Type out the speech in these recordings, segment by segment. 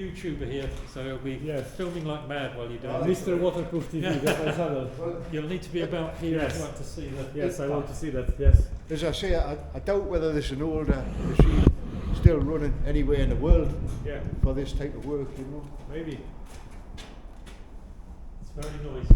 YouTuber here, so he'll be filming like mad while you're doing it. Mr. Waterproof TV, that's my channel. You'll need to be about here if you want to see that. Yes, I want to see that, yes. As I say, I doubt whether there's an older machine still running anywhere in the world for this type of work, you know. Maybe. It's very noisy.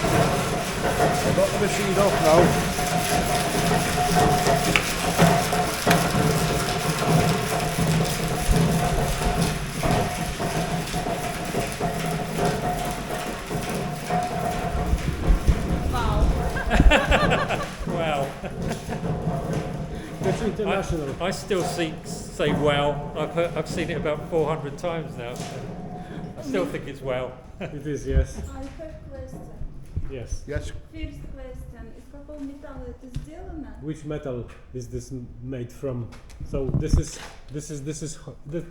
I've got the machine off now. Wow. That's international. I still say wow. I've seen it about 400 times now. I still think it's wow. It is, yes. I have question. Yes. Yes. First question. Из какого металла это сделано? Which metal is this made from? So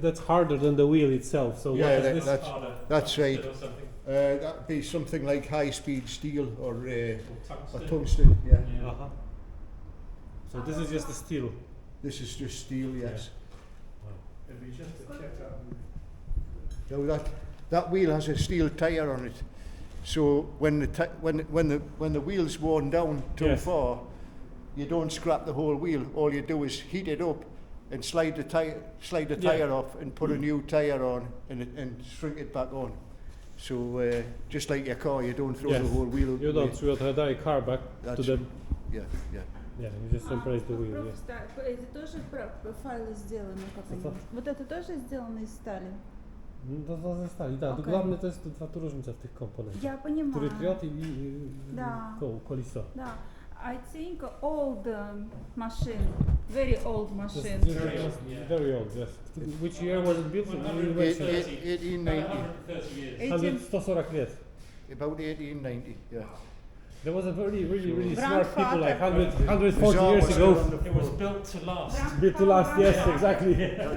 that's harder than the wheel itself. So Yeah, what is this? that's right. Or something. That'd be something like high-speed steel or Tungsten. tungsten. Yeah. Uh-huh. So this is just the steel. This is just steel. Yes. Wow. Now that wheel has a steel tire on it, so when the wheel's worn down too far, you don't scrap the whole wheel. All you do is heat it up and slide the tire off and put a new tire on and shrink it back on. So just like your car, you don't throw the whole wheel. You don't throw the car back to the. Yeah. Yeah, you just replace the wheel. Yes. Эти тоже файлы сделаны как-нибудь? Вот это тоже сделано из стали? No to ze stali, tak. Okej. Główne to jest ta różnica w tych komponentach. Я понимаю. Który triot i Да. koliso. Да. I think old machine, very old machine. Very old, yes. Which year was it built? 1890. 130 years. 140 lat. About 1890. Yeah. There was a really smart Grandfather. people like 140 Jean years was ago. still on the It was floor. built to last. Built to last, yes, exactly.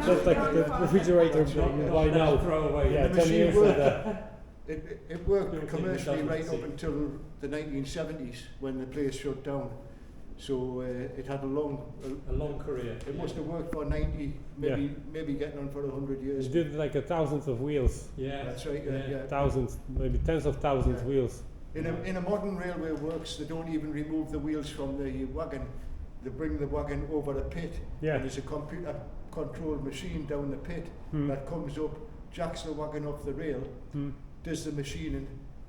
Just like the refrigerator by now. Throw away. Yeah, The 10 years machine later. It worked Built-in commercially right up redundancy. until the 1970s when the place shut down. So it had a long career. It must have worked for 90, maybe getting on for 100 years. It did like thousands of wheels. Yeah. That's right. Yeah. Thousands, maybe tens of thousands wheels. In a modern railway works, they don't even remove the wheels from the wagon. They bring the wagon over a pit. Yeah. And there's a computer-controlled machine down the pit that comes up, jacks the wagon off the rail, does the machining,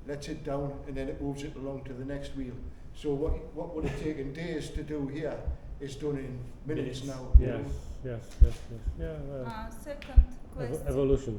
lets it down, and then it moves it along to the next wheel. So what would have taken days to do here is done in minutes now. Yes. Yeah. Second question. Evolution.